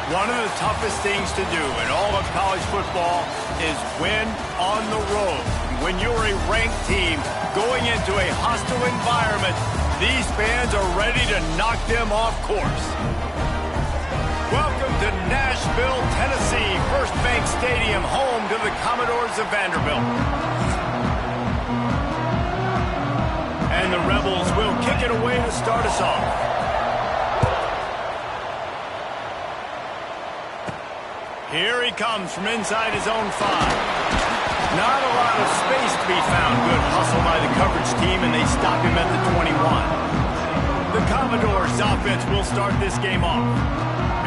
One of the toughest things to do in all of college football is win on the road. When you're a ranked team going into a hostile environment, these fans are ready to knock them off course. Welcome to Nashville, Tennessee, First Bank Stadium, home to the Commodores of Vanderbilt. And the Rebels will kick it away to start us off. Here he comes from inside his own 5. Not a lot of space to be found. Good hustle by the coverage team, and they stop him at the 21. The Commodores offense will start this game off.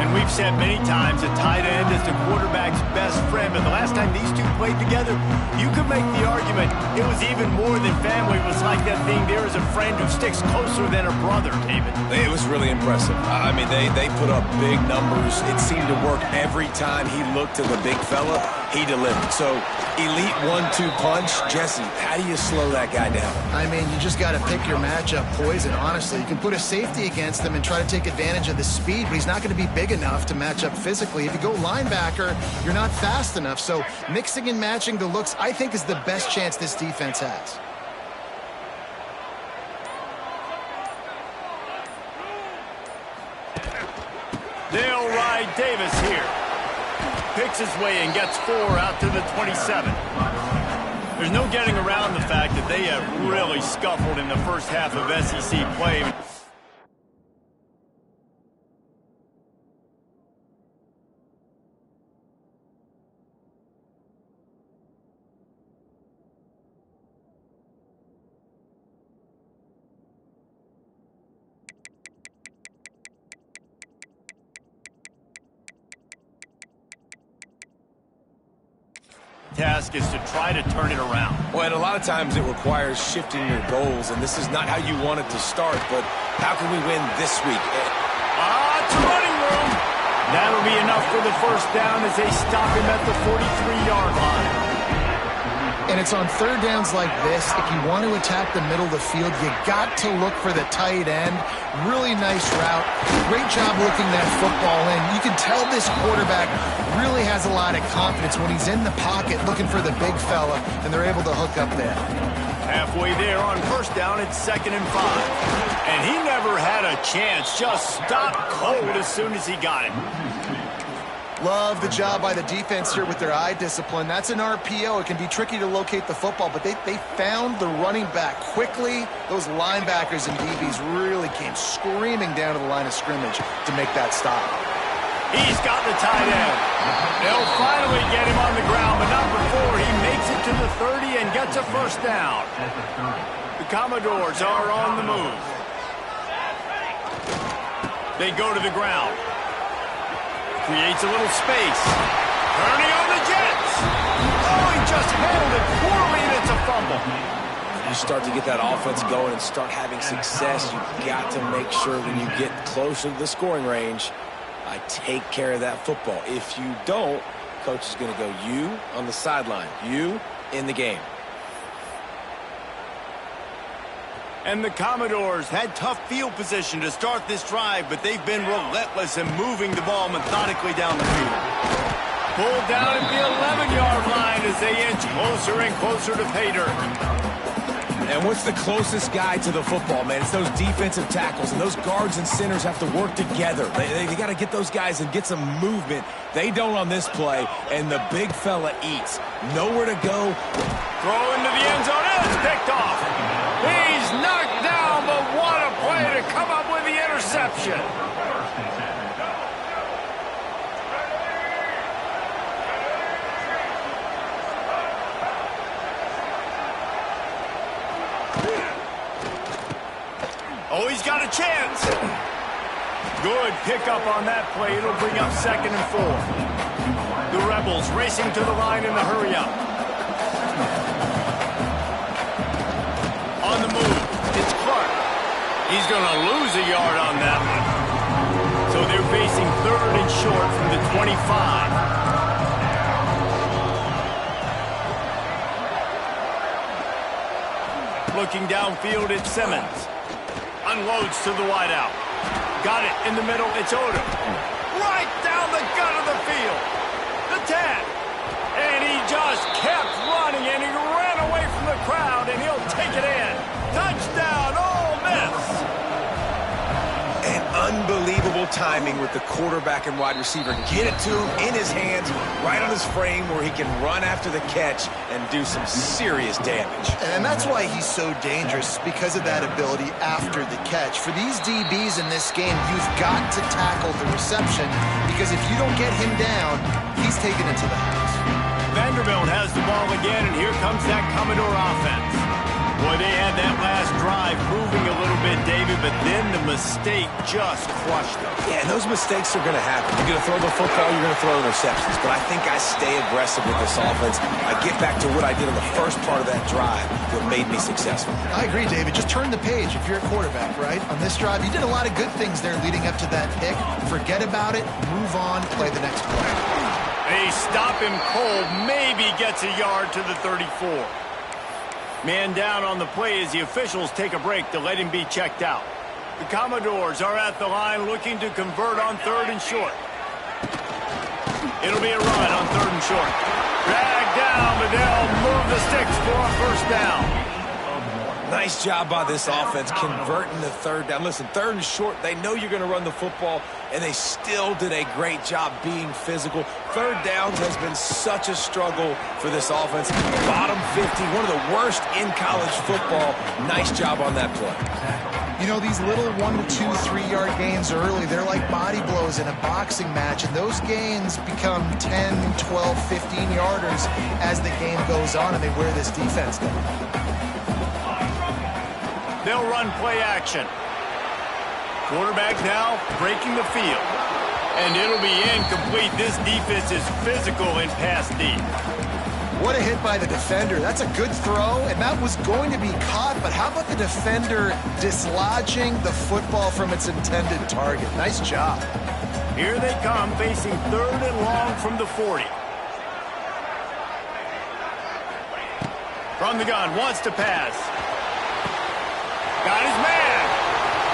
And we've said many times a tight end is the quarterback's best friend, but the last time these two played together, you could make the argument it was even more than family. It was like that thing, there is a friend who sticks closer than a brother, David. It was really impressive. I mean, they put up big numbers. It seemed to work every time he looked to the big fella. He delivered. So, elite 1-2 punch. Jesse, how do you slow that guy down? I mean, you just got to pick your matchup poison, honestly. You can put a safety against him and try to take advantage of the speed, but he's not going to be big enough to match up physically. If you go linebacker, you're not fast enough. So mixing and matching the looks, I think, is the best chance this defense has. They'll ride Davis here. Picks his way and gets 4 out to the 27. There's no getting around the fact that they have really scuffled in the first half of SEC play. Task is to try to turn it around. Well, and a lot of times it requires shifting your goals, and this is not how you want it to start, but how can we win this week? It's running room. That'll be enough for the first down as they stop him at the 43-yard line. And it's on third downs like this, if you want to attack the middle of the field, you got to look for the tight end. Really nice route. Great job looking that football in. You can tell this quarterback really has a lot of confidence when he's in the pocket looking for the big fella, and they're able to hook up there. Halfway there on first down, it's 2nd and 5. And he never had a chance. Just stopped cold as soon as he got him. Love the job by the defense here with their eye discipline. That's an RPO. It can be tricky to locate the football, but they found the running back quickly. Those linebackers and DBs really came screaming down to the line of scrimmage to make that stop. He's got the tight end. They'll finally get him on the ground, but not before he makes it to the 30 and gets a first down. The Commodores are on the move. They go to the ground. Creates a little space. Turning on the Jets. Oh, he just handled it poorly, and it's a fumble. You start to get that offense going and start having success, you've got to make sure when you get closer to the scoring range, I take care of that football. If you don't, coach is going to go, you on the sideline, you in the game. And the Commodores had tough field position to start this drive, but they've been relentless in moving the ball methodically down the field. Pulled down at the 11-yard line as they inch closer and closer to pay dirt. And what's the closest guy to the football, man? It's those defensive tackles, and those guards and centers have to work together. They got to get those guys and get some movement. They don't on this play, and the big fella eats. Nowhere to go. Throw into the end zone, and it's picked off. He's knocked down, but what a play to come up with the interception. Oh, he's got a chance. Good pickup on that play. It'll bring up 2nd and 4. The Rebels racing to the line in the hurry-up. On the move, it's Clark. He's going to lose a yard on that one. So they're facing 3rd and short from the 25. Looking downfield, it's Simmons. Unloads to the wideout. Got it in the middle. It's Odom. Right down the gut. downfield. The 10. And he just kept running, and he ran away from the crowd, and he'll take it in. Touchdown, Ole Miss. And unbelievable timing with the quarterback and wide receiver. Get it to him in his hands, right on his frame where he can run after the catch and do some serious damage. And that's why he's so dangerous, because of that ability after the catch. For these DBs in this game, you've got to tackle the reception, because if you don't get him down, he's taking it to the house. Vanderbilt has the ball again, and here comes that Commodore offense. Boy, they had that last drive moving a little bit, David, but then the mistake just crushed them. Yeah, and those mistakes are going to happen. You're going to throw the football, you're going to throw interceptions. But I think I stay aggressive with this offense. I get back to what I did on the first part of that drive that made me successful. I agree, David. Just turn the page if you're a quarterback, right? On this drive, you did a lot of good things there leading up to that pick. Forget about it, move on, play the next play. They stop him cold, maybe gets a yard to the 34. Man down on the play as the officials take a break to let him be checked out. The Commodores are at the line looking to convert on 3rd and short. It'll be a run on 3rd and short. Dragged down, but they'll move the sticks for a first down. Nice job by this offense converting the 3rd down. Listen, 3rd and short, they know you're going to run the football, and they still did a great job being physical. 3rd downs has been such a struggle for this offense. Bottom 50, one of the worst in college football. Nice job on that play. You know, these little 1 to 2, 3-yard gains early, they're like body blows in a boxing match, and those gains become 10, 12, 15-yarders as the game goes on, and they wear this defense down. They'll run play action. Quarterback now breaking the field. And it'll be incomplete. This defense is physical in pass deep. What a hit by the defender. That's a good throw, and that was going to be caught, but how about the defender dislodging the football from its intended target? Nice job. Here they come, facing 3rd and long from the 40. From the gun, wants to pass. Got his man.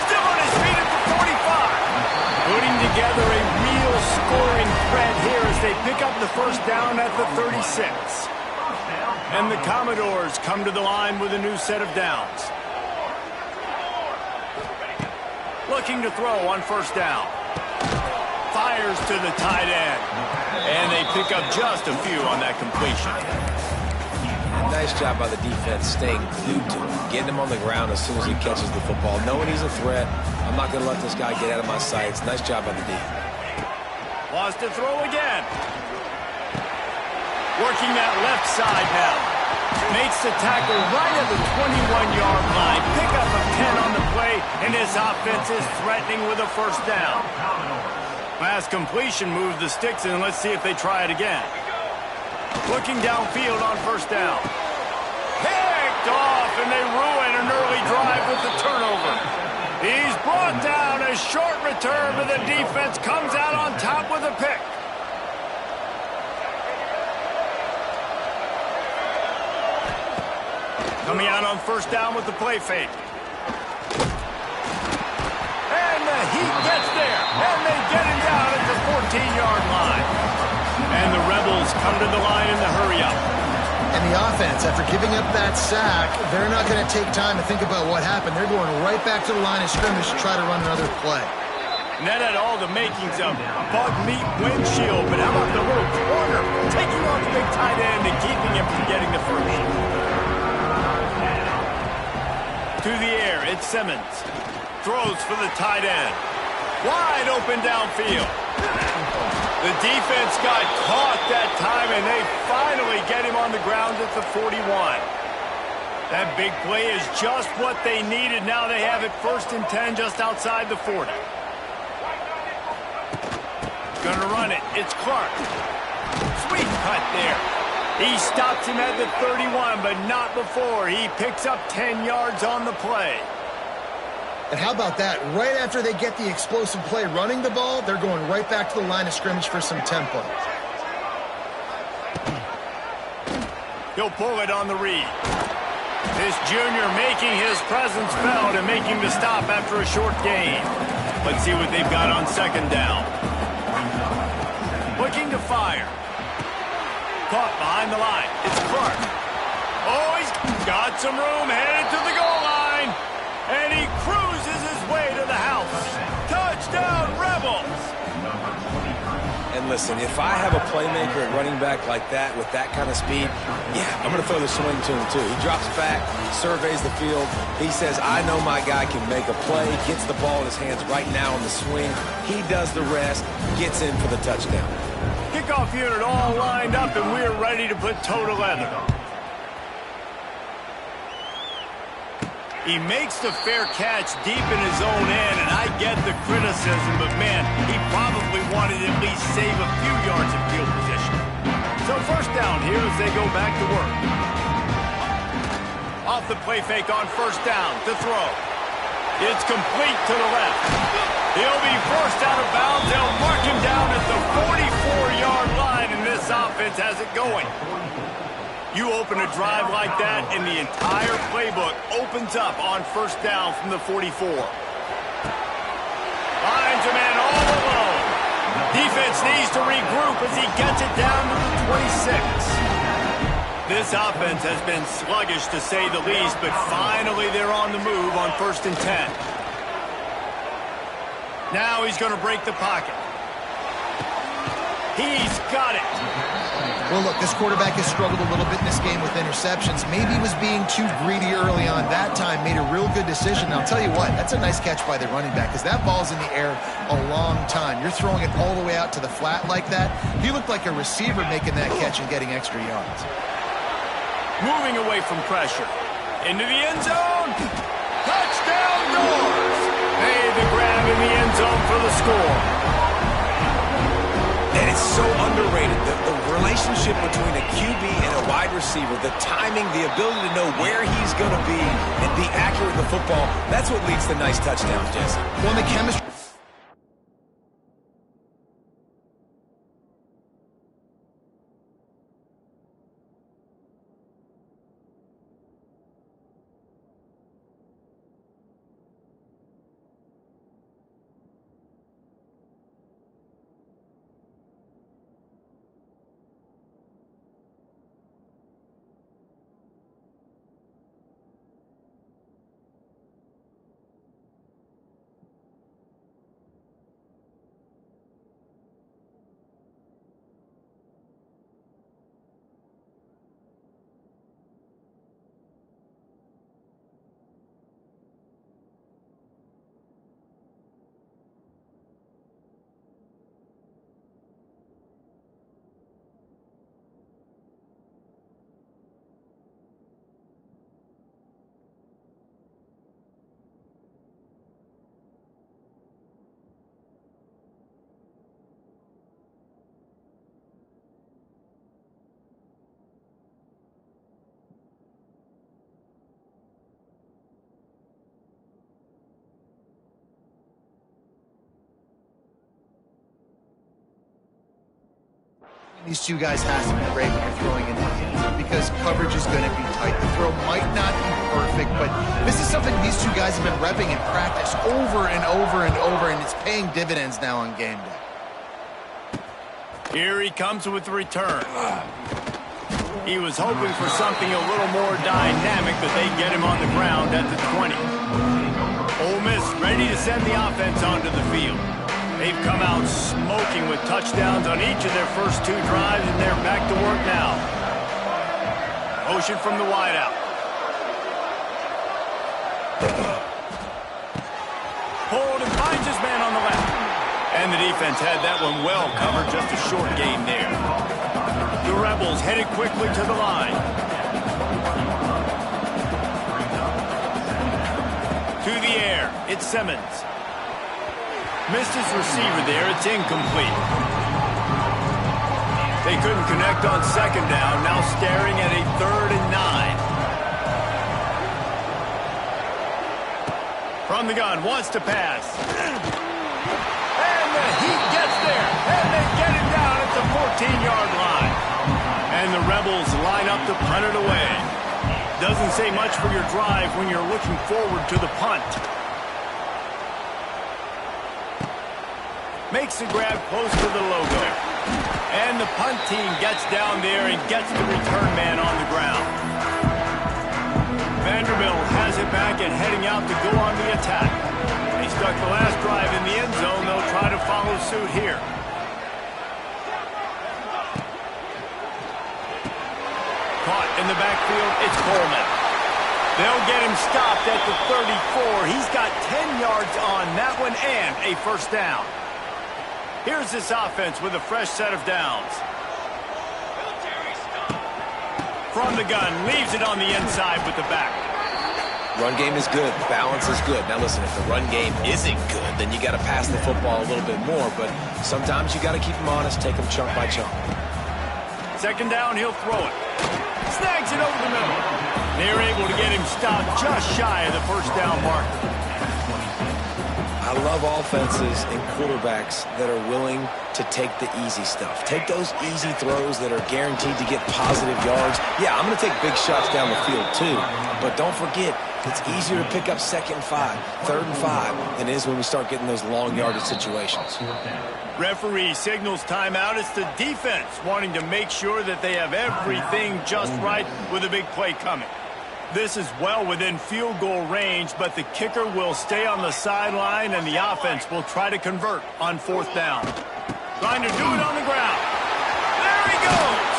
Still on his feet at the 45. Putting together a real scoring threat here as they pick up the first down at the 36. And the Commodores come to the line with a new set of downs. Looking to throw on first down. Fires to the tight end. And they pick up just a few on that completion. Nice job by the defense staying glued to him, getting him on the ground as soon as he catches the football, knowing he's a threat. I'm not going to let this guy get out of my sights. Nice job by the D. Wants to throw again. Working that left side now. Makes the tackle right at the 21-yard line. Pick up a 10 on the play, and his offense is threatening with a first down. Last completion moves the sticks, and let's see if they try it again. Looking downfield on first down. Picked off, and they ruin an early drive with the turnover. He's brought down. A short return, but the defense comes out on top with a pick. Coming out on first down with the play fake. And the Heat gets there, and they get him down at the 14-yard line. And the Rebels come to the line in the hurry-up. And the offense, after giving up that sack, they're not going to take time to think about what happened. They're going right back to the line of scrimmage to try to run another play. And that had all the makings of bug meat windshield, but how about the little corner taking on the big tight end and keeping him from getting the first? To the air, it's Simmons. Throws for the tight end. Wide open downfield. The defense got caught that time, and they finally get him on the ground at the 41. That big play is just what they needed. Now they have it 1st and 10 just outside the 40. Gonna run it. It's Clark. Sweet cut there. He stops him at the 31, but not before. He picks up 10 yards on the play. And how about that? Right after they get the explosive play running the ball, they're going right back to the line of scrimmage for some tempo. He'll pull it on the read. This junior making his presence felt and making the stop after a short gain. Let's see what they've got on 2nd down. Looking to Caught behind the line. It's Clark. Oh, he's got some room headed to the goal line. And he cruises his way to the house. Touchdown, Rebels! And listen, if I have a playmaker at running back like that with that kind of speed, yeah, I'm going to throw the swing to him too. He drops back, surveys the field. He says, I know my guy can make a play, gets the ball in his hands right now on the swing. He does the rest, gets in for the touchdown. Kickoff unit all lined up, and we're ready to put toe to leather. He makes the fair catch deep in his own end, and I get the criticism, but man, he probably wanted to at least save a few yards of field position. So first down here as they go back to work. Off the play fake on first down to throw. It's complete to the left. He'll be forced out of bounds. They'll mark him down at the 44-yard line, and this offense has it going. You open a drive like that, and the entire playbook opens up on first down from the 44. Finds a man all alone. Defense needs to regroup as he gets it down to the 26. This offense has been sluggish, to say the least, but finally they're on the move on 1st and 10. Now he's going to break the pocket. He's got it. Well, look, this quarterback has struggled a little bit in this game with interceptions. Maybe he was being too greedy early on. That time made a real good decision. And I'll tell you what, that's a nice catch by the running back because that ball's in the air a long time. You're throwing it all the way out to the flat like that. He looked like a receiver making that catch and getting extra yards. Moving away from pressure. Into the end zone. Touchdown Doors. Made the grab in the end zone for the score. And it's so underrated, the relationship between a QB and a wide receiver, the timing, the ability to know where he's going to be and be accurate with the football, that's what leads to nice touchdowns, Jesse. Well, the chemistry... These two guys has to be great when you're throwing in the end zone because coverage is going to be tight. The throw might not be perfect, but this is something these two guys have been repping in practice over and over and over, and it's paying dividends now on game day. Here he comes with the return. He was hoping for something a little more dynamic, but they get him on the ground at the 20. Ole Miss ready to send the offense onto the field. They've come out smoking with touchdowns on each of their first two drives, and they're back to work now. Motion from the wideout. Hold and finds his man on the left. And the defense had that one well covered, just a short gain there. The Rebels headed quickly to the line. To the air, it's Simmons. Missed his receiver there. It's incomplete. They couldn't connect on second down. Now staring at a 3rd and 9. From the gun, wants to pass. And the Heat gets there. And they get him down at the 14-yard line. And the Rebels line up to punt it away. Doesn't say much for your drive when you're looking forward to the punt. Makes the grab close to the logo. And the punt team gets down there and gets the return man on the ground. Vanderbilt has it back and heading out to go on the attack. They stuck the last drive in the end zone. They'll try to follow suit here. Caught in the backfield, it's Coleman. They'll get him stopped at the 34. He's got 10 yards on that one and a first down. Here's this offense with a fresh set of downs. From the gun, leaves it on the inside with the back. Run game is good. Balance is good. Now listen, if the run game isn't good, then you got to pass the football a little bit more. But sometimes you got to keep them honest, take them chunk by chunk. Second down, he'll throw it. Snags it over the middle. They're able to get him stopped just shy of the first down marker. I love offenses and quarterbacks that are willing to take the easy stuff. Take those easy throws that are guaranteed to get positive yards. Yeah, I'm going to take big shots down the field too. But don't forget, it's easier to pick up 2nd and 5, 3rd and 5 than it is when we start getting those long yardage situations. Referee signals timeout. It's the defense wanting to make sure that they have everything just right with a big play coming. This is well within field goal range, but the kicker will stay on the sideline, and the offense will try to convert on 4th down. Trying to do it on the ground. There he goes.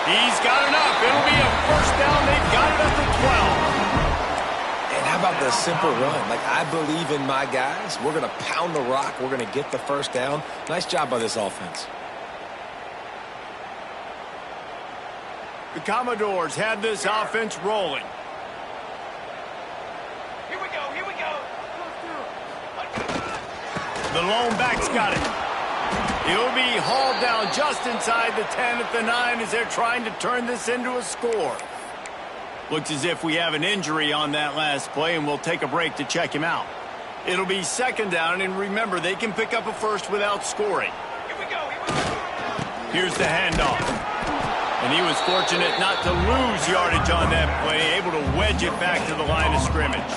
He's got enough. It'll be a first down. They've got it at the 12. And how about the simple run? Like, I believe in my guys. We're going to pound the rock. We're going to get the first down. Nice job by this offense. The Commodores had this offense rolling. Here we go, here we go. The lone back's got it. He'll be hauled down just inside the 10 at the 9 as they're trying to turn this into a score. Looks as if we have an injury on that last play, and we'll take a break to check him out. It'll be 2nd down, and remember, they can pick up a first without scoring. Here we go, here we go. Here's the handoff. And he was fortunate not to lose yardage on that play, able to wedge it back to the line of scrimmage.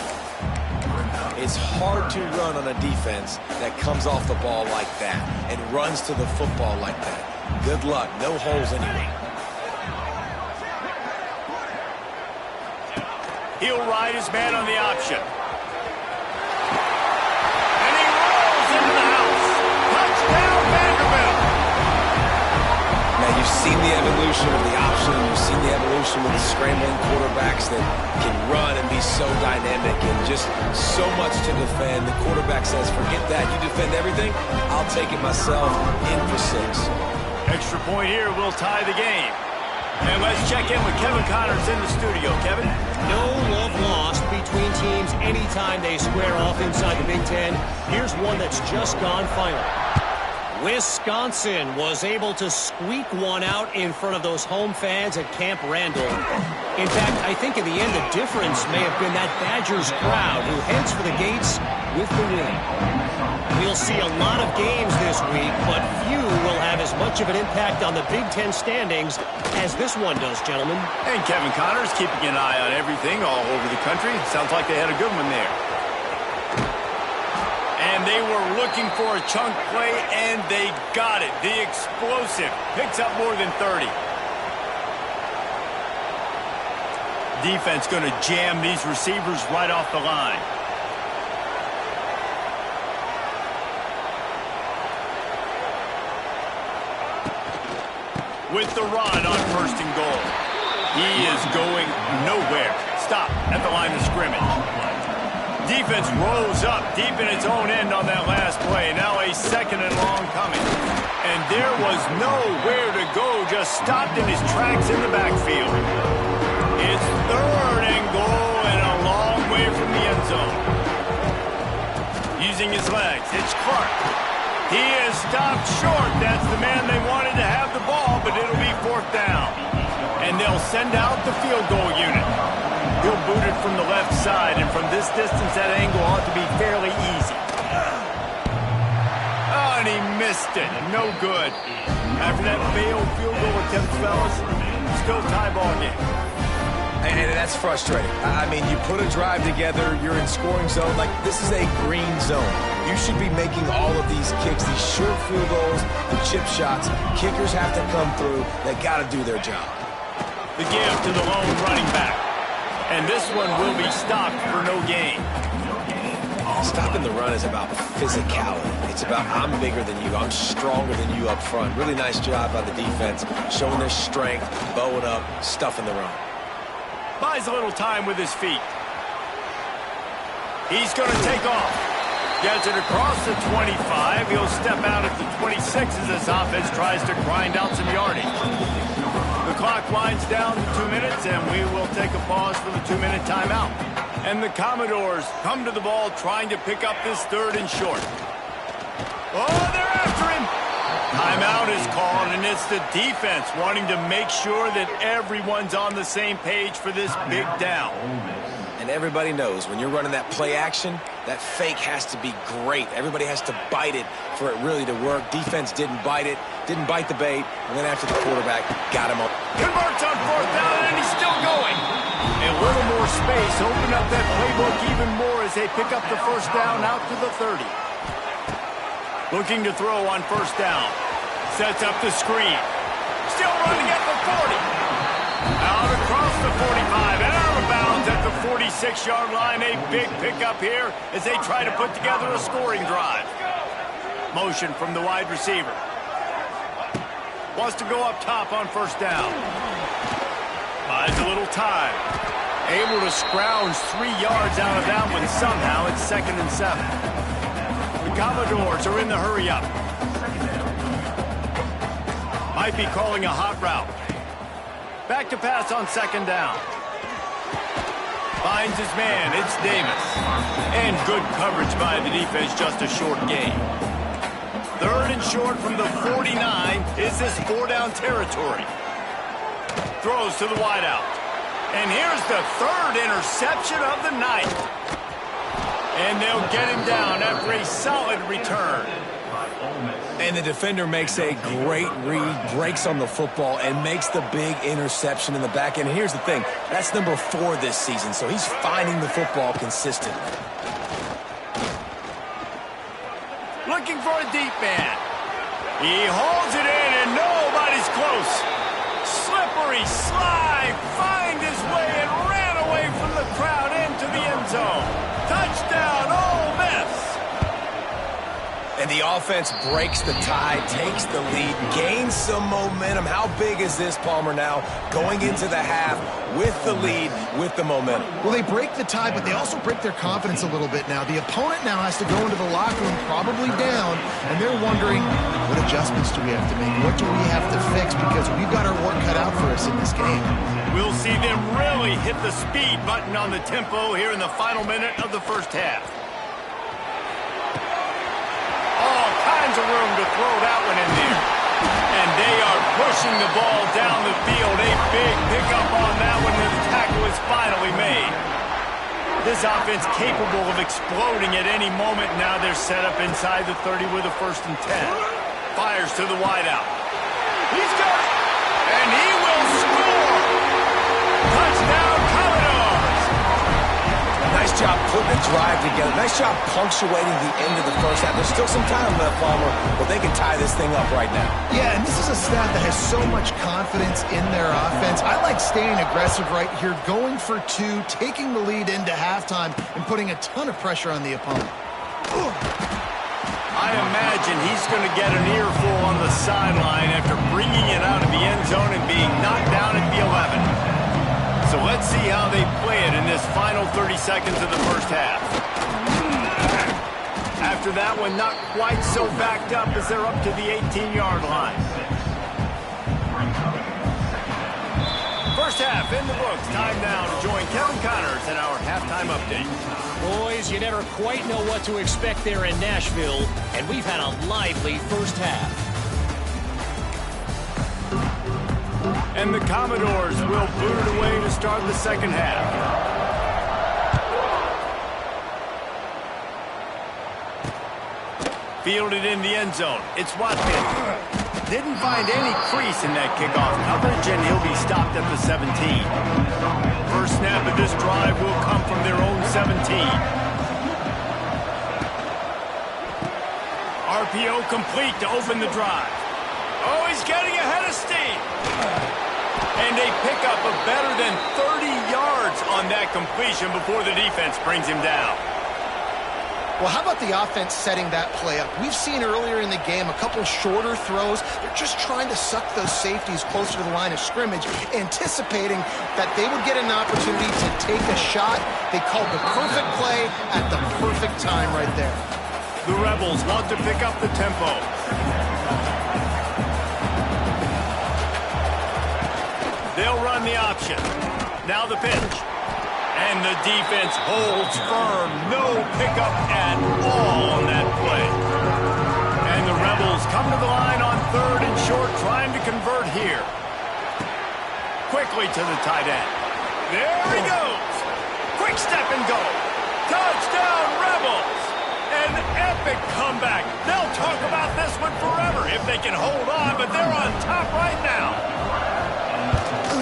It's hard to run on a defense that comes off the ball like that and runs to the football like that. Good luck. No holes anyway. He'll ride his man on the option. And he rolls into the house. Touchdown, Vanderbilt. Now, you've seen the evolution of the option. You've seen the evolution with the scrambling quarterbacks that can run and be so dynamic and just so much to defend. The quarterback says, forget that. You defend everything, I'll take it myself. In for 6. Extra point here will tie the game. And let's check in with Kevin Connors in the studio. Kevin? No love lost between teams anytime they square off inside the Big Ten. Here's one that's just gone final. Wisconsin was able to squeak one out in front of those home fans at Camp Randall. In fact, I think in the end the difference may have been that Badgers crowd who heads for the gates with the win. We'll see a lot of games this week, but few will have as much of an impact on the Big Ten standings as this one does, gentlemen. And Kevin Connors keeping an eye on everything all over the country. Sounds like they had a good one there. And they were looking for a chunk play, and they got it. The explosive picks up more than 30. Defense going to jam these receivers right off the line. With the rod on 1st and goal. He is going nowhere. Stop at the line of scrimmage. Defense rose up deep in its own end on that last play. Now a 2nd and long coming. And there was nowhere to go, just stopped in his tracks in the backfield. It's 3rd and goal and a long way from the end zone. Using his legs, it's Clark. He is stopped short. That's the man they wanted to have the ball, but it'll be 4th down. And they'll send out the field goal unit. He'll boot it from the left side, and from this distance, that angle ought to be fairly easy. Oh, and he missed it. No good. After that failed field goal attempt, fellas, still tie ball game. And that's frustrating. I mean, you put a drive together, you're in scoring zone. Like, this is a green zone. You should be making all of these kicks, these short field goals, the chip shots. Kickers have to come through. They got to do their job. The give to the lone running back. And this one will be stopped for no gain. Stopping the run is about physicality. It's about I'm bigger than you, I'm stronger than you up front. Really nice job by the defense, showing their strength, bowing up, stuffing the run. Buys a little time with his feet. He's going to take off. Gets it across the 25. He'll step out at the 26 as this offense tries to grind out some yardage. The clock winds down to 2 minutes, and we will take a pause for the 2-minute timeout. And the Commodores come to the ball trying to pick up this 3rd and short. Oh, they're after him. Timeout is called, and it's the defense wanting to make sure that everyone's on the same page for this big down. And everybody knows when you're running that play action, that fake has to be great. Everybody has to bite it for it really to work. Defense didn't bite it, didn't bite the bait, and then after the quarterback got him up. Converts on 4th down, and he's still going. A little more space, open up that playbook even more as they pick up the 1st down out to the 30. Looking to throw on 1st down. Sets up the screen. Still running at the 40. Out across the 45 and out of bounds at the 46-yard line. A big pickup here as they try to put together a scoring drive. Motion from the wide receiver. Wants to go up top on 1st down. Buys a little time. Able to scrounge 3 yards out of that one. Somehow it's 2nd and 7. The Commodores are in the hurry-up. Might be calling a hot route. Back to pass on 2nd down. Finds his man. It's Davis. And good coverage by the defense. Just a short gain. 3rd and short from the 49. Is this 4-down territory? Throws to the wideout. And here's the 3rd interception of the night. And they'll get him down after a solid return. And the defender makes a great read, breaks on the football, and makes the big interception in the back end. And here's the thing, that's number 4 this season, so he's finding the football consistently. Looking for a deep man. He hauls it in, and nobody's close. Slippery slide, find his way, and ran away from the crowd into the end zone. Touchdown, Ole Miss. And the offense breaks the tie, takes the lead, gains some momentum. How big is this, Palmer, now going into the half with the lead, with the momentum? Well, they break the tie, but they also break their confidence a little bit now. The opponent now has to go into the locker room probably down, and they're wondering, what adjustments do we have to make? What do we have to fix? Because we've got our work cut out for us in this game. We'll see them really hit the speed button on the tempo here in the final minute of the 1st half. Of room to throw that one in there. And they are pushing the ball down the field. A big pickup on that one, and the tackle is finally made. This offense capable of exploding at any moment. Now they're set up inside the 30 with a 1st and 10. Fires to the wideout. He's got it. And he will score. Touchdown, Commodores. Nice job putting the drive together. Nice job punctuating the end of the 1st half. There's still some time left, Palmer, but they can tie this thing up right now. Yeah, and this is a staff that has so much confidence in their offense. I like staying aggressive right here, going for 2, taking the lead into halftime, and putting a ton of pressure on the opponent. I imagine he's going to get an earful on the sideline after bringing it out of the end zone and being knocked down at the 11. So let's see how they play it in this final 30 seconds of the 1st half. After that one, not quite so backed up as they're up to the 18-yard line. 1st half in the books. Time now to join Kevin Connors in our halftime update. Boys, you never quite know what to expect there in Nashville, and we've had a lively 1st half. And the Commodores will boot it away to start the 2nd half. Fielded in the end zone. It's Watkins. Didn't find any crease in that kickoff coverage, and he'll be stopped at the 17. First snap of this drive will come from their own 17. RPO complete to open the drive. Oh, he's getting ahead of steam. And they pick up a better than 30 yards on that completion before the defense brings him down. Well, how about the offense setting that play up? We've seen earlier in the game a couple shorter throws. They're just trying to suck those safeties closer to the line of scrimmage, anticipating that they would get an opportunity to take a shot. They called the perfect play at the perfect time right there. The Rebels want to pick up the tempo. They'll run the option. Now the pitch. And the defense holds firm. No pickup at all on that play. And the Rebels come to the line on 3rd and short, trying to convert here. Quickly to the tight end. There he goes. Quick step and go. Touchdown, Rebels. An epic comeback. They'll talk about this one forever if they can hold on, but they're on top right now.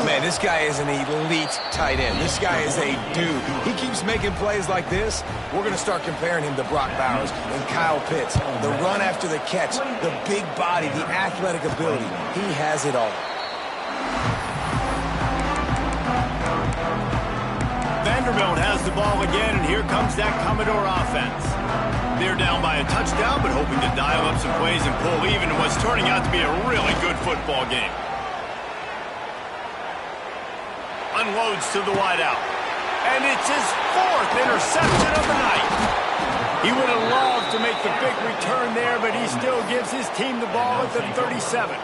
Man, this guy is an elite tight end. This guy is a dude. He keeps making plays like this. We're going to start comparing him to Brock Bowers and Kyle Pitts. The run after the catch, the big body, the athletic ability. He has it all. Vanderbilt has the ball again, and here comes that Commodore offense. They're down by a touchdown, but hoping to dial up some plays and pull even in what's turning out to be a really good football game. Unloads to the wideout. And it's his 4th interception of the night. He would have loved to make the big return there, but he still gives his team the ball at the 37.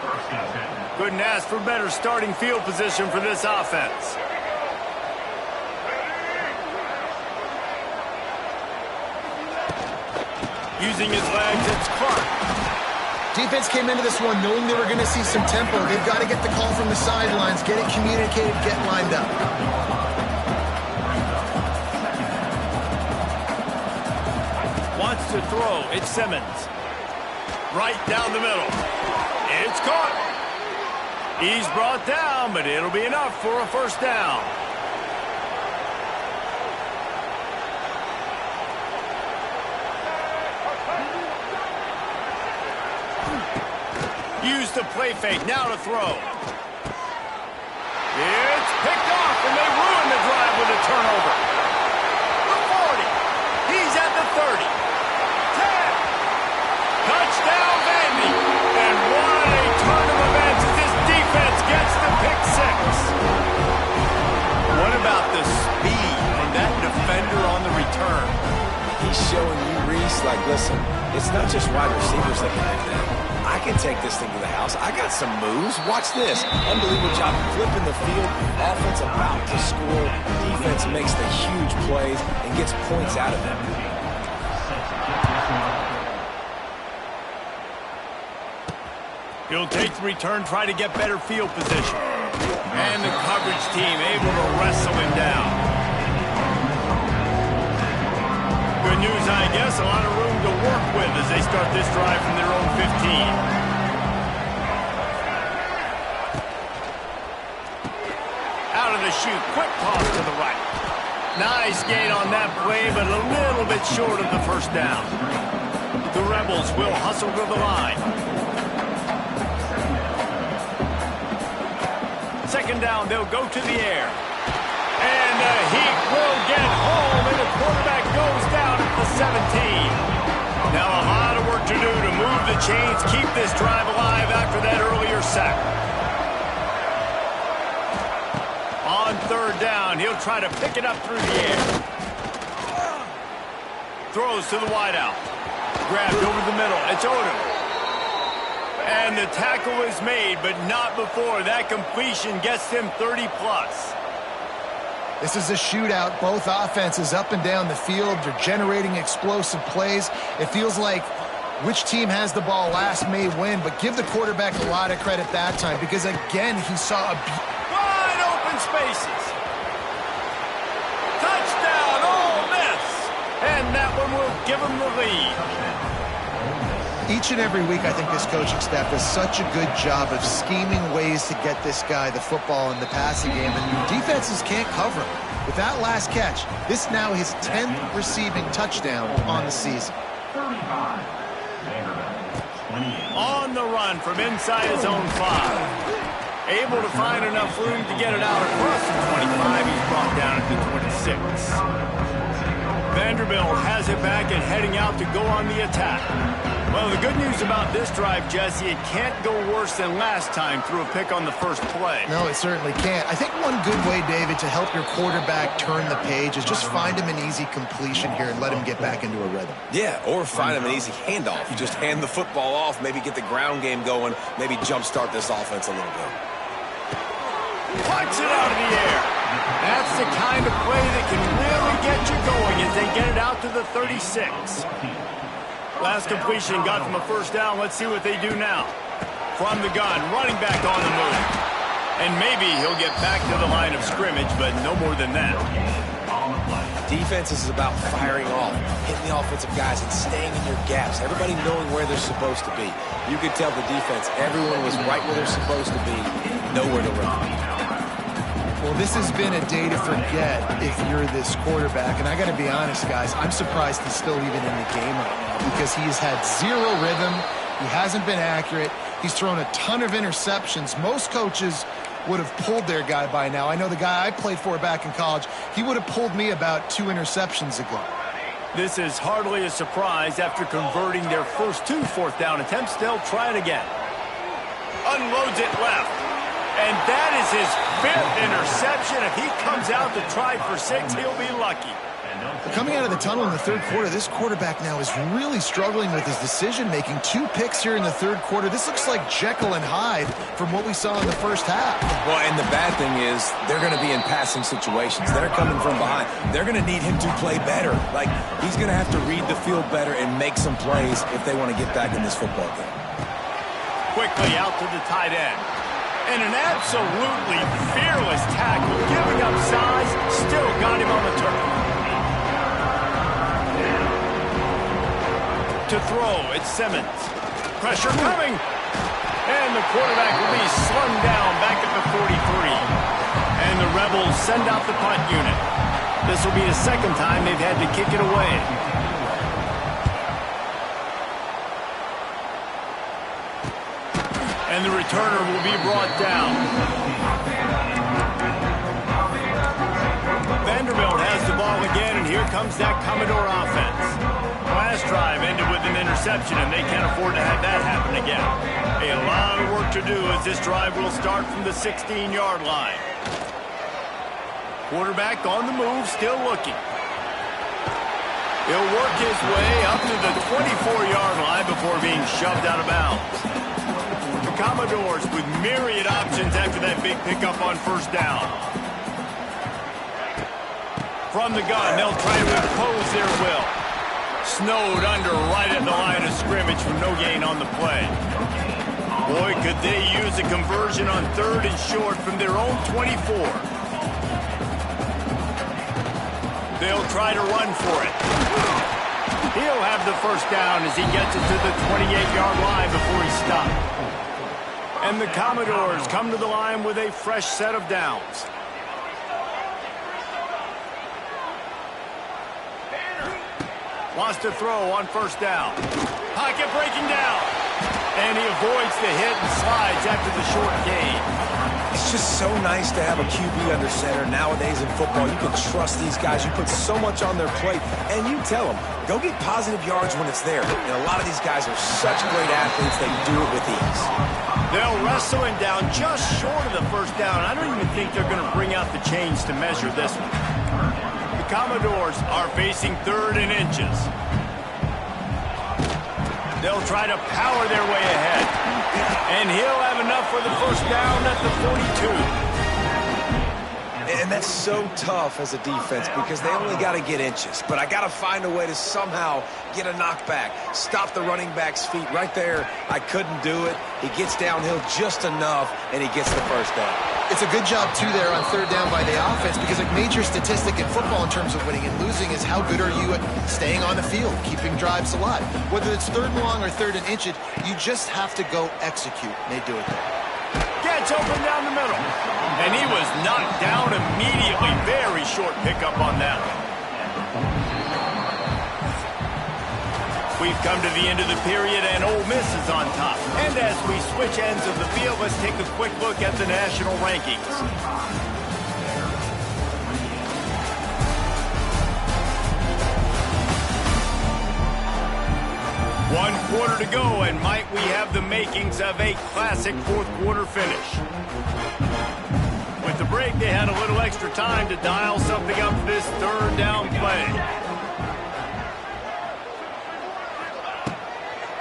Couldn't ask for better starting field position for this offense. Using his legs, it's Clark. Defense came into this one knowing they were going to see some tempo. They've got to get the call from the sidelines, get it communicated, get lined up. Wants to throw. It's Simmons. Right down the middle. It's caught. He's brought down, but it'll be enough for a first down. Use the play fake, now to throw. It's picked off, and they ruin the drive with a turnover. The 40. He's at the 30. 10. Touchdown, Vandy. And what a turn of events as this defense gets the pick 6. What about the speed from that defender on the return? He's showing you, Reese, like, listen, it's not just wide receivers looking at that. I can take this thing to the house. I got some moves. Watch this. Unbelievable job flipping the field. Offense about to score. Defense makes the huge plays and gets points out of them. He'll take the return, try to get better field position. And the coverage team able to wrestle him down. Good news, I guess. A lot of room to work with as they start this drive from their own 15. Out of the chute, quick toss to the right. Nice gain on that play, but a little bit short of the first down. The Rebels will hustle to the line. Second down, they'll go to the air. And the Heat will get home, and the quarterback goes down at the 17. Now a lot of work to do to move the chains, keep this drive alive after that earlier sack. On third down, he'll try to pick it up through the air. Throws to the wideout. Grabbed over the middle. It's Odom. And the tackle is made, but not before that completion gets them 30-plus. This is a shootout. Both offenses up and down the field. They're generating explosive plays. It feels like which team has the ball last may win, but give the quarterback a lot of credit that time because, again, he saw a wide open spaces. Touchdown, Ole Miss. And that one will give them the lead. Each and every week, I think this coaching staff does such a good job of scheming ways to get this guy the football in the passing game, and defenses can't cover him. With that last catch, this now his 10th receiving touchdown on the season. On the run from inside his own 5. Able to find enough room to get it out across the 25. He's brought down at the 26. Vanderbilt has it back and heading out to go on the attack. Well, the good news about this drive, Jesse, it can't go worse than last time through a pick on the first play. No, it certainly can't. I think one good way, David, to help your quarterback turn the page is just find him an easy completion here and let him get back into a rhythm. Yeah, or find him an easy handoff. You just hand the football off, maybe get the ground game going, maybe jumpstart this offense a little bit. Punch it out of the air. That's the kind of play that can really get you going as they get it out to the 36. Last completion got them a first down. Let's see what they do now. From the gun, running back on the move. And maybe he'll get back to the line of scrimmage, but no more than that. Defense is about firing off, hitting the offensive guys and staying in your gaps. Everybody knowing where they're supposed to be. You could tell the defense, everyone was right where they're supposed to be, nowhere to run. Well, this has been a day to forget if you're this quarterback. And I got to be honest, guys, I'm surprised he's still even in the game right now because he's had zero rhythm. He hasn't been accurate. He's thrown a ton of interceptions. Most coaches would have pulled their guy by now. I know the guy I played for back in college, he would have pulled me about 2 interceptions ago. This is hardly a surprise after converting their first 2 fourth-down attempts. They'll try it again. Unloads it left. And that is his 5th interception. If he comes out to try for 6, he'll be lucky. Coming out of the tunnel in the third quarter, this quarterback now is really struggling with his decision-making. 2 picks here in the third quarter. This looks like Jekyll and Hyde from what we saw in the first half. Well, and the bad thing is they're going to be in passing situations. They're coming from behind. They're going to need him to play better. Like, he's going to have to read the field better and make some plays if they want to get back in this football game. Quickly out to the tight end. And an absolutely fearless tackle, giving up size, still got him on the turf. To throw, it's Simmons. Pressure coming. And the quarterback will be slung down back at the 43. And the Rebels send out the punt unit. This will be the second time they've had to kick it away. And the returner will be brought down. Vanderbilt has the ball again, and here comes that Commodore offense. Last drive ended with an interception, and they can't afford to have that happen again. A lot of work to do as this drive will start from the 16-yard line. Quarterback on the move, still looking. He'll work his way up to the 24-yard line before being shoved out of bounds. The Commodores with myriad options after that big pickup on first down. From the gun, they'll try to impose their will. Snowed under right at the line of scrimmage from no gain on the play. Boy, could they use a conversion on 3rd and short from their own 24. They'll try to run for it. He'll have the first down as he gets it to the 28-yard line before he stopped. And the Commodores come to the line with a fresh set of downs. Wants to throw on first down. Pocket breaking down. And he avoids the hit and slides after the short gain. It's just so nice to have a QB under center. Nowadays in football, you can trust these guys. You put so much on their plate, and you tell them, go get positive yards when it's there. And a lot of these guys are such great athletes, they do it with ease. They'll wrestle him down just short of the first down. I don't even think they're going to bring out the chains to measure this one. The Commodores are facing 3rd and inches. They'll try to power their way ahead. And he'll have enough for the first down at the 42. And that's so tough as a defense because they only got to get inches. But I got to find a way to somehow get a knockback, stop the running back's feet right there. I couldn't do it. He gets downhill just enough, and he gets the first down. It's a good job, too, there on third down by the offense because a major statistic in football in terms of winning and losing is how good are you at staying on the field, keeping drives alive. Whether it's third and long or third and inch it, you just have to go execute. They do it there. Gets open down the middle. And he was knocked down immediately. Very short pickup on that one. We've come to the end of the period, and Ole Miss is on top. And as we switch ends of the field, let's take a quick look at the national rankings. One quarter to go, and might we have the makings of a classic fourth-quarter finish. With the break, they had a little extra time to dial something up this third down play.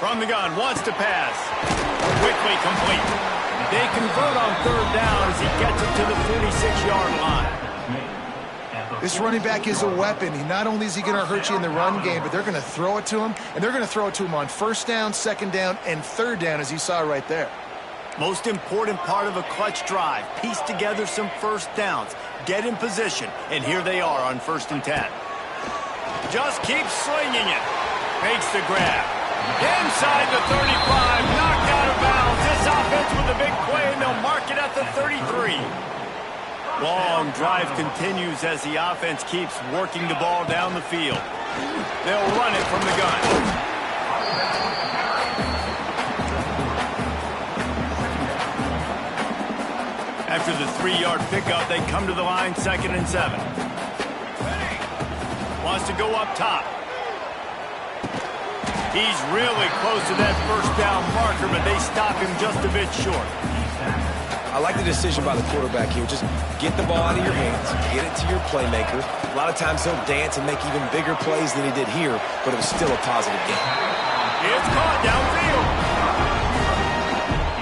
From the gun, wants to pass. Quickly complete. They convert on third down as he gets it to the 46-yard line. This running back is a weapon. Not only is he going to hurt you in the run game, but they're going to throw it to him, and they're going to throw it to him on first down, second down, and third down, as you saw right there. Most important part of a clutch drive. Piece together some first downs. Get in position, and here they are on 1st and 10. Just keeps slinging it. Makes the grab. Inside the 35, knocked out of bounds. This offense with a big play, and they'll mark it at the 33. Long drive continues as the offense keeps working the ball down the field. They'll run it from the gun. After the 3-yard pickup, they come to the line 2nd and 7. Wants to go up top. He's really close to that first down marker, but they stop him just a bit short. I like the decision by the quarterback here. Just get the ball out of your hands, get it to your playmaker. A lot of times he'll dance and make even bigger plays than he did here, but it was still a positive game. It's caught downfield.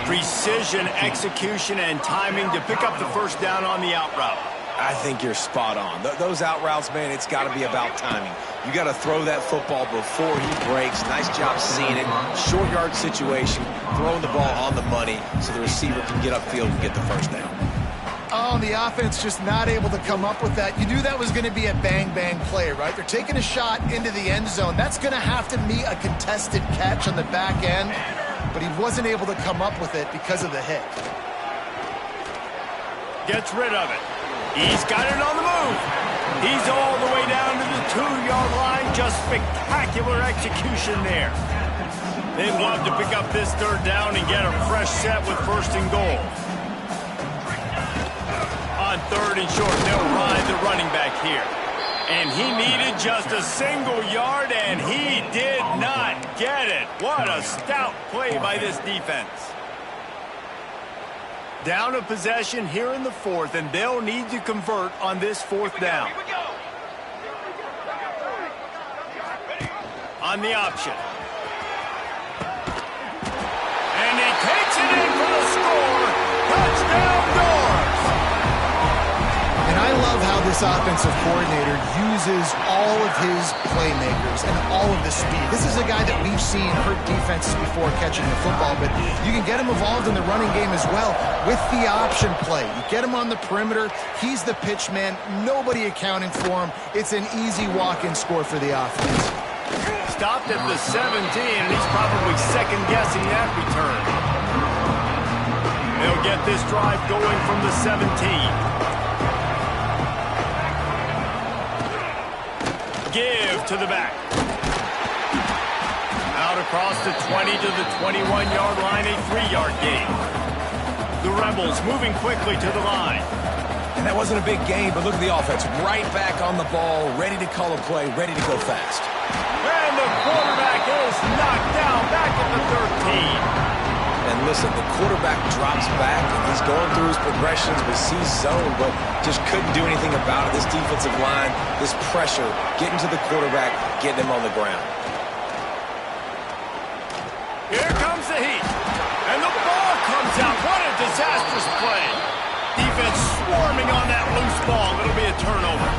Precision, execution, and timing to pick up the first down on the out route. I think you're spot on. Those out routes, man, it's got to be about timing. You got to throw that football before he breaks. Nice job seeing it. Short yard situation, throwing the ball on the money so the receiver can get upfield and get the first down. Oh, the offense just not able to come up with that. You knew that was going to be a bang-bang play, right? They're taking a shot into the end zone. That's going to have to be a contested catch on the back end, but he wasn't able to come up with it because of the hit. Gets rid of it. He's got it on the move. He's all the way down to the 2-yard line. Just spectacular execution there. They'd love to pick up this third down and get a fresh set with 1st and goal. On 3rd and short, they'll ride the running back here. And he needed just a single yard, and he did not get it. What a stout play by this defense. Down a possession here in the 4th, and they'll need to convert on this 4th down. On the option. And he takes it in for the score. Touchdown, Doors! And I love how this offensive coordinator uses all of his playmakers and all of the speed. This is a guy that we've seen hurt defenses before catching the football, but you can get him involved in the running game as well with the option play. You get him on the perimeter. He's the pitch man. Nobody accounting for him. It's an easy walk-in score for the offense. Stopped at the 17, and he's probably second-guessing that return. They'll get this drive going from the 17. Give to the back. Out across the 20 to the 21-yard line, a 3-yard gain. The Rebels moving quickly to the line. And that wasn't a big game, but look at the offense. Right back on the ball, ready to call a play, ready to go fast. And the quarterback is knocked down back at the 13. And listen, the quarterback drops back, and he's going through his progressions with C-zone, but just couldn't do anything about it. This defensive line, this pressure, getting to the quarterback, getting him on the ground. Here comes the heat. And the ball comes out. What a disastrous play. Defense swarming on that loose ball. It'll be a turnover.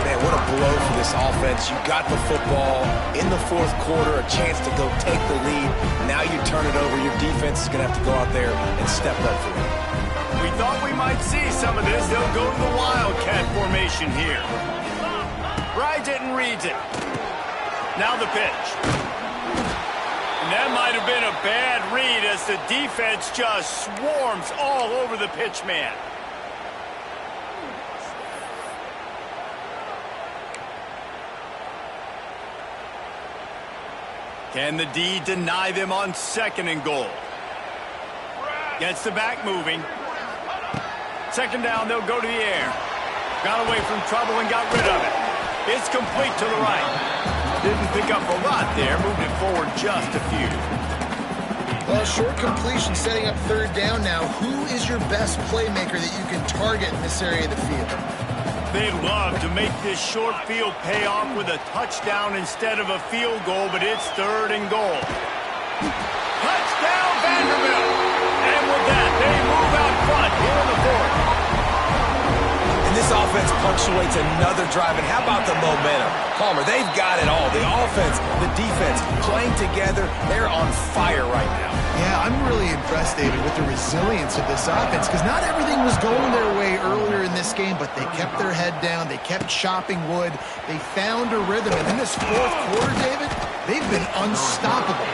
Man, what a blow for this offense. You got the football in the 4th quarter, a chance to go take the lead. Now you turn it over. Your defense is going to have to go out there and step up for it. We thought we might see some of this. They'll go to the Wildcat formation here. Rides it and reads it. Now the pitch. And that might have been a bad read as the defense just swarms all over the pitch man. Can the D deny them on 2nd and goal? Gets the back moving. 2nd down, they'll go to the air. Got away from trouble and got rid of it. It's complete to the right. Didn't pick up a lot there, moved it forward just a few. Well, short completion setting up 3rd down now. Who is your best playmaker that you can target in this area of the field? They'd love to make this short field pay off with a touchdown instead of a field goal, but it's 3rd and goal. Touchdown, Vanderbilt! And with that, they move out front here in the 4th. And this offense punctuates another drive. And how about the momentum? Palmer, they've got it all. The offense, the defense, playing together. They're on fire right now. Yeah, I'm really impressed, David, with the resilience of this offense because not everything was going their way earlier in this game, but they kept their head down. They kept chopping wood. They found a rhythm. And in this 4th quarter, David, they've been unstoppable.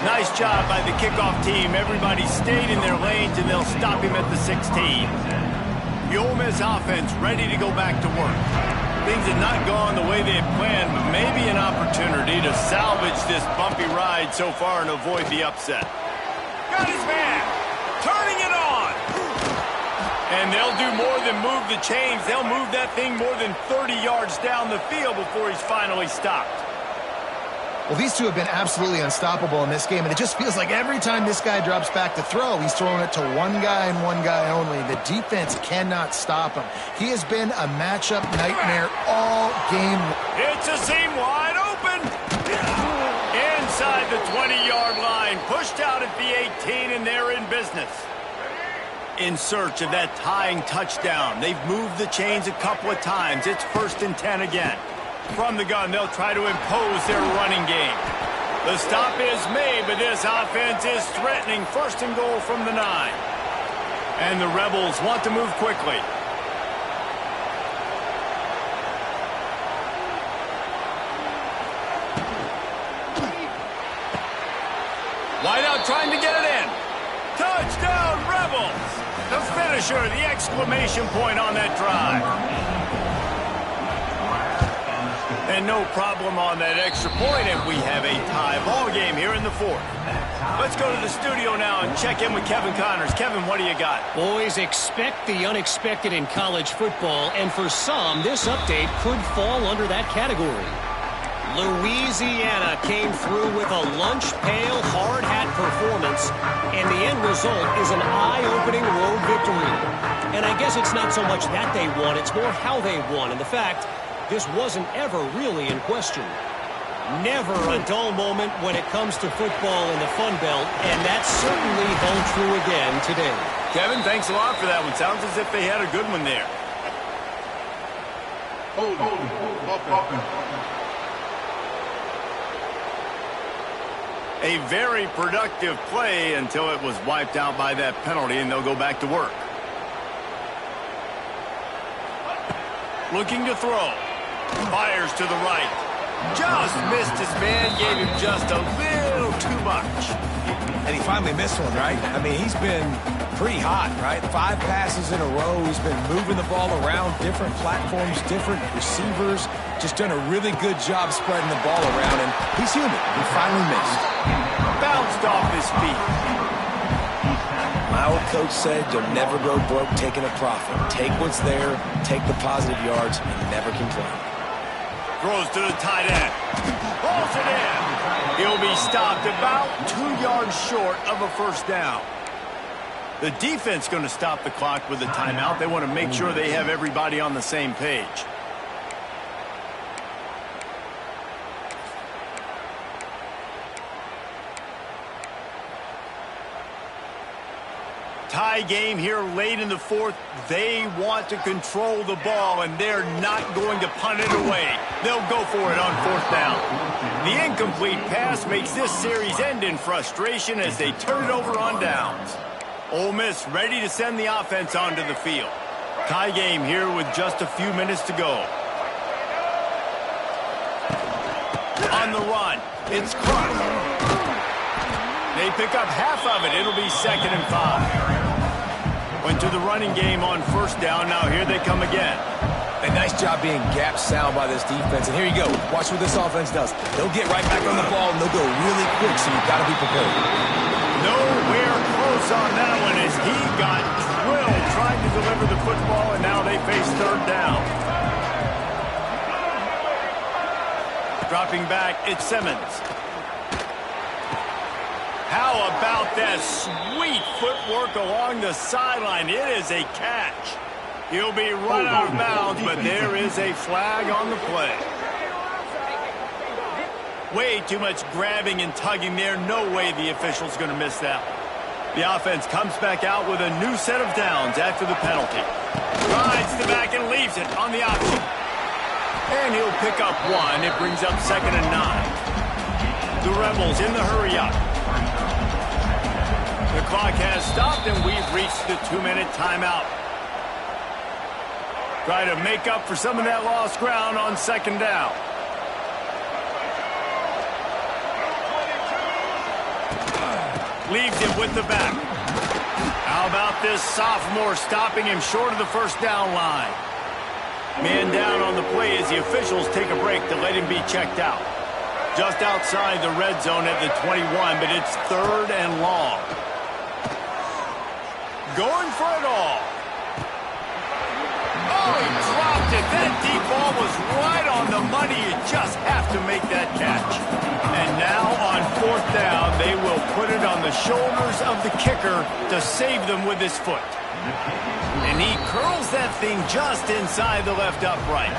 Nice job by the kickoff team. Everybody stayed in their lanes, and they'll stop him at the 16. The Ole Miss offense ready to go back to work. Things had not gone the way they had planned, but maybe an opportunity to salvage this bumpy ride so far and avoid the upset. Got his man, turning it on. And they'll do more than move the chains. They'll move that thing more than 30 yards down the field before he's finally stopped. Well, these two have been absolutely unstoppable in this game, and it just feels like every time this guy drops back to throw, he's throwing it to one guy and one guy only. The defense cannot stop him. He has been a matchup nightmare all game. It's a seam wide open. Inside the 20-yard line, pushed out at the 18, and they're in business. In search of that tying touchdown. They've moved the chains a couple of times. It's 1st and 10 again. From the gun, they'll try to impose their running game. The stop is made, but this offense is threatening 1st and goal from the 9. And the Rebels want to move quickly. Wideout trying to get it in. Touchdown, Rebels! The finisher, the exclamation point on that drive. And no problem on that extra point, and we have a tie ball game here in the 4th. Let's go to the studio now and check in with Kevin Connors. Kevin, what do you got? Boys, expect the unexpected in college football, and for some, this update could fall under that category. Louisiana came through with a lunch pail hard hat performance, and the end result is an eye-opening road victory. And I guess it's not so much that they won, it's more how they won, and the fact this wasn't ever really in question. Never a dull moment when it comes to football in the Fun Belt, and that certainly held true again today. Kevin, thanks a lot for that one. Sounds as if they had a good one there. A very productive play until it was wiped out by that penalty, and they'll go back to work. Looking to throw. Fires to the right. Just missed his man, gave him just a little too much. And he finally missed one, right? I mean, he's been pretty hot, right? 5 passes in a row. He's been moving the ball around different platforms, different receivers. Just done a really good job spreading the ball around, and he's human. He finally missed. Bounced off his feet. My old coach said you'll never go broke taking a profit. Take what's there, take the positive yards, and never complain. Throws to the tight end. Pulls it in. He'll be stopped about 2 yards short of a 1st down. The defense going to stop the clock with a timeout. They want to make sure they have everybody on the same page. Tie game here late in the 4th. They want to control the ball, and they're not going to punt it away. They'll go for it on 4th down. The incomplete pass makes this series end in frustration as they turn it over on downs. Ole Miss ready to send the offense onto the field. Tie game here with just a few minutes to go. On the run, it's Crump. They pick up half of it. It'll be 2nd and 5. Went to the running game on first down. Now here they come again. A nice job being gap sound by this defense. And here you go. Watch what this offense does. They'll get right back on the ball, and they'll go really quick, so you've got to be prepared. Nowhere close on that one as he got drilled trying to deliver the football, and now they face 3rd down. Dropping back, it's Simmons. How about that sweet footwork along the sideline? It is a catch. He'll be run out of bounds, but there is a flag on the play. Way too much grabbing and tugging there. No way the official's going to miss that. The offense comes back out with a new set of downs after the penalty. Rides the back and leaves it on the option. And he'll pick up 1. It brings up 2nd and 9. The Rebels in the hurry up. The clock has stopped, and we've reached the 2-minute timeout. Try to make up for some of that lost ground on 2nd down. Leaves it with the back. How about this sophomore stopping him short of the first down line? Man down on the play as the officials take a break to let him be checked out. Just outside the red zone at the 21, but it's 3rd and long. Going for it all. Oh, he dropped it. That deep ball was right on the money. You just have to make that catch. And now on 4th down, they will put it on the shoulders of the kicker to save them with his foot. And he curls that thing just inside the left upright.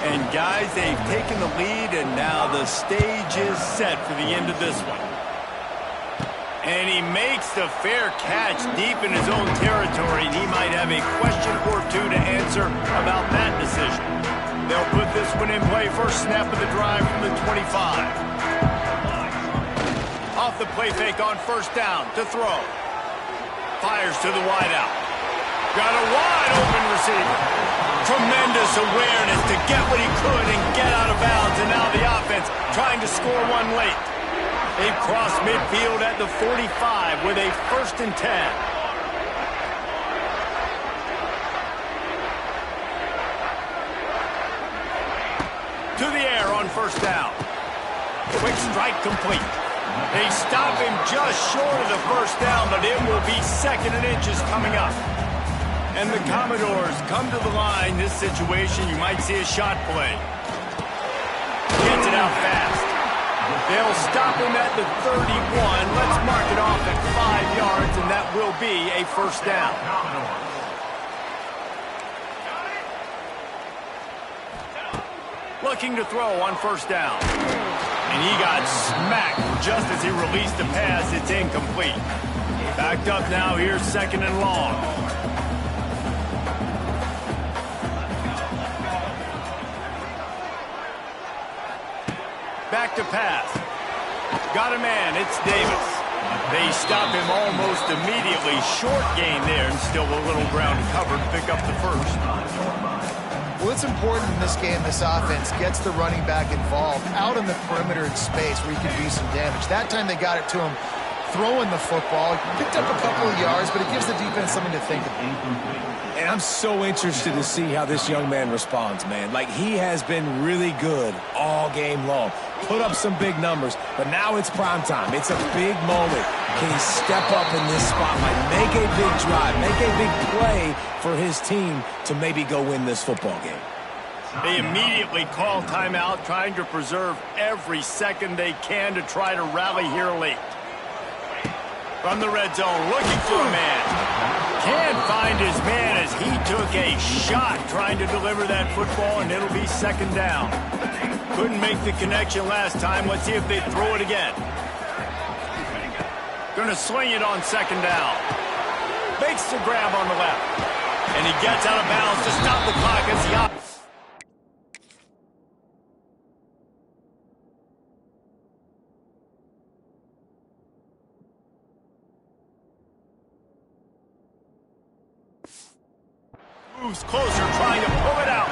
And guys, they've taken the lead, and now the stage is set for the end of this one. And he makes the fair catch deep in his own territory, and he might have a question or two to answer about that decision. They'll put this one in play. First snap of the drive from the 25. Off the play fake on 1st down to throw. Fires to the wideout. Got a wide open receiver. Tremendous awareness to get what he could and get out of bounds, and now the offense trying to score one late. They've crossed midfield at the 45 with a 1st and 10. To the air on 1st down. Quick strike complete. They stop him just short of the 1st down, but it will be 2nd and inches coming up. And the Commodores come to the line. This situation, you might see a shot play. Gets it out fast. They'll stop him at the 31. Let's mark it off at 5 yards, and that will be a 1st down. Looking to throw on 1st down. And he got smacked just as he released the pass. It's incomplete. Backed up now. Here's 2nd and long. Back to pass. Got a man. It's Davis. They stop him almost immediately. Short gain there, and still a little ground covered. Pick up the 1st. Well, it's important in this game this offense gets the running back involved out in the perimeter in space where he can do some damage. That time they got it to him throwing the football. Picked up a couple of yards, but it gives the defense something to think about. And I'm so interested to see how this young man responds, man. Like, he has been really good all game long. Put up some big numbers, but now it's prime time. It's a big moment. Can he step up in this spotlight, make a big drive, make a big play for his team to maybe go win this football game? They immediately call timeout, trying to preserve every second they can to try to rally here late. From the red zone, looking for a man. Can't find his man as he took a shot trying to deliver that football, and it'll be 2nd down. Couldn't make the connection last time. Let's see if they throw it again. Gonna swing it on 2nd down. Makes the grab on the left. And he gets out of bounds to stop the clock as the moves closer, trying to pull it out.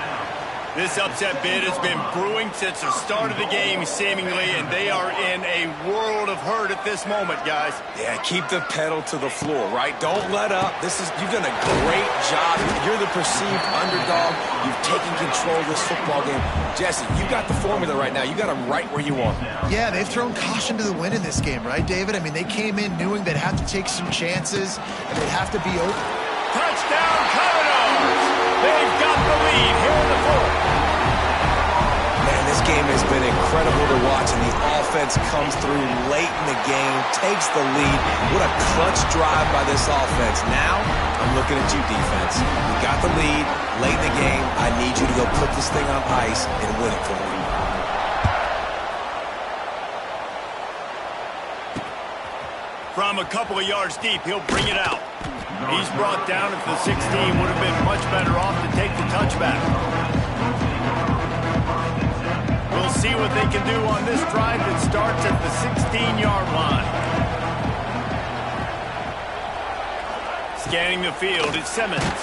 This upset bid has been brewing since the start of the game, seemingly, and they are in a world of hurt at this moment, guys. Yeah, keep the pedal to the floor, right? Don't let up. You've done a great job. You're the perceived underdog. You've taken control of this football game. Jesse, you got the formula right now. You got them right where you want them. Yeah, they've thrown caution to the wind in this game, right, David? I mean, they came in knowing they'd have to take some chances, and they'd have to be open. Touchdown, Commodores! They've got the lead here in the fourth. Man, this game has been incredible to watch, and the offense comes through late in the game, takes the lead. What a clutch drive by this offense. Now, I'm looking at you, defense. You got the lead late in the game. I need you to go put this thing on ice and win it for me. From a couple of yards deep, he'll bring it out. He's brought down at the 16. Would have been much better off to take the touchback. We'll see what they can do on this drive that starts at the 16-yard line. Scanning the field, it's Simmons.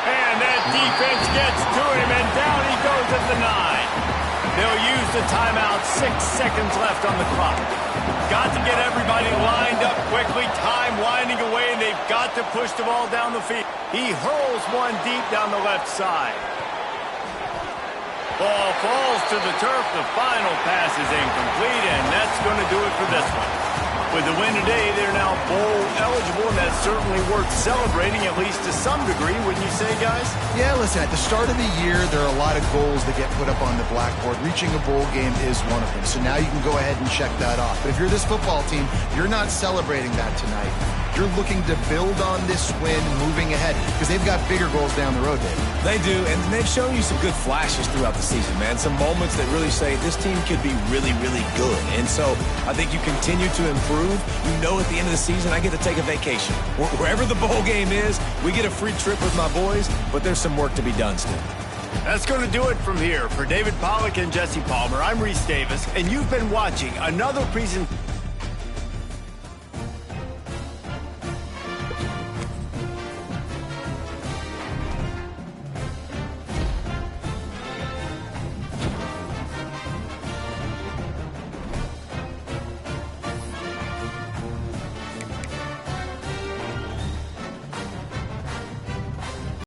And that defense gets to him, and down he goes at the 9. They'll use the timeout. 6 seconds left on the clock. Got to get everybody lined up quickly. Time winding away, and they've got to push the ball down the field. He hurls one deep down the left side. Ball falls to the turf. The final pass is incomplete, and that's going to do it for this one. With the win today, they're now bowl eligible, and that's certainly worth celebrating, at least to some degree, wouldn't you say, guys? Yeah, listen, at the start of the year, there are a lot of goals that get put up on the blackboard. Reaching a bowl game is one of them, so now you can go ahead and check that off. But if you're this football team, you're not celebrating that tonight. You're looking to build on this win moving ahead because they've got bigger goals down the road, David. They do, and they've shown you some good flashes throughout the season, man. Some moments that really say this team could be really, really good. And so I think you continue to improve. You know at the end of the season, I get to take a vacation. Wherever the bowl game is, we get a free trip with my boys, but there's some work to be done still. That's going to do it from here. For David Pollack and Jesse Palmer, I'm Reese Davis, and you've been watching another presentation.